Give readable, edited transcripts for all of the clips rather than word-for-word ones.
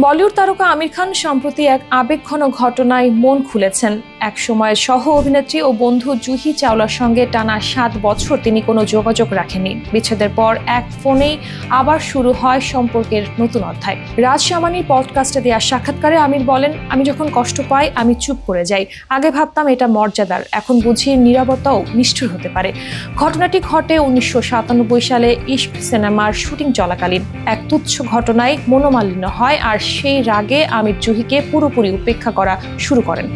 বলিউড তারকা আমির খান সম্প্রতি এক আবেগঘন ঘটনায় মন খুলেছেন। এক সময়ের সহ অভিনেত্রী ও বন্ধু জুহি চাওলার সঙ্গে টানা 7 বছর তিনি কোনো যোগাযোগ রাখেননি। বিচ্ছেদের পর এক ফোনেই আবার শুরু হয় সম্পর্কের নতুন অধ্যায়। রাজ শামানির পডকাস্টে দেওয়া সাক্ষাৎকারে আমির বলেন, আমি যখন কষ্ট পাই আমি চুপ করে যাই। আগে ভাবতাম এটা মর্যাদার, এখন বুঝি নীরবতাও নিষ্ঠুর হতে পারে। ঘটনাটি ঘটে 1997 সালে ইশক সিনেমার শুটিং চলাকালীন। এক তুচ্ছ ঘটনায় মনোমালিন্য হয়, আর সেই রাগে আমির জুহিকে পুরোপুরি উপেক্ষা করা শুরু করেন।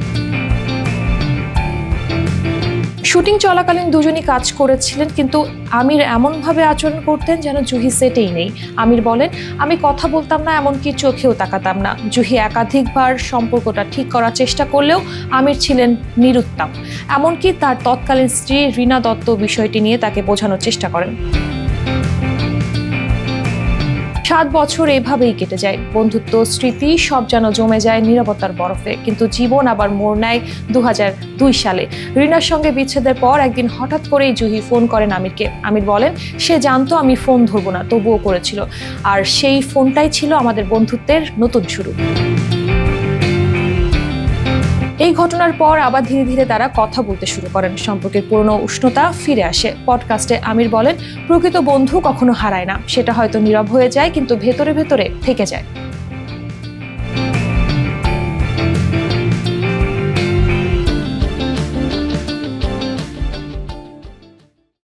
শুটিং চলাকালীন দুজনই কাজ করেছিলেন, কিন্তু আমির এমনভাবে আচরণ করতেন যেন জুহি সেটেই নেই। আমির বলেন, আমি কথা বলতাম না, এমনকি চোখেও তাকাতাম না। জুহি একাধিকবার সম্পর্কটা ঠিক করার চেষ্টা করলেও আমির ছিলেন নিরুত্তর। এমনকি তার তৎকালীন স্ত্রী রিনা দত্ত বিষয়টি নিয়ে তাকে বোঝানোর চেষ্টা করেন। 7 বছর এভাবেই কেটে যায়। বন্ধুত্ব, স্মৃতি সব যেন জমে যায় নীরবতার বরফে। কিন্তু জীবন আবার মোড় নেয় 2002 সালে। রিনার সঙ্গে বিচ্ছেদের পর একদিন হঠাৎ করেই জুহি ফোন করেন আমিরকে। আমির বলেন, সে জানতো আমি ফোন ধরবো না, তবুও করেছিল। আর সেই ফোনটাই ছিল আমাদের বন্ধুত্বের নতুন শুরু। এই ঘটনার পর আবার ধীরে ধীরে তারা কথা বলতে শুরু করেন। সম্পর্কের পুরনো উষ্ণতা ফিরে আসে। পডকাস্টে আমির বলেন, প্রকৃত বন্ধু কখনো হারায় না, সেটা হয়তো নীরব হয়ে যায় কিন্তু ভেতরে ভেতরে থেকে যায়।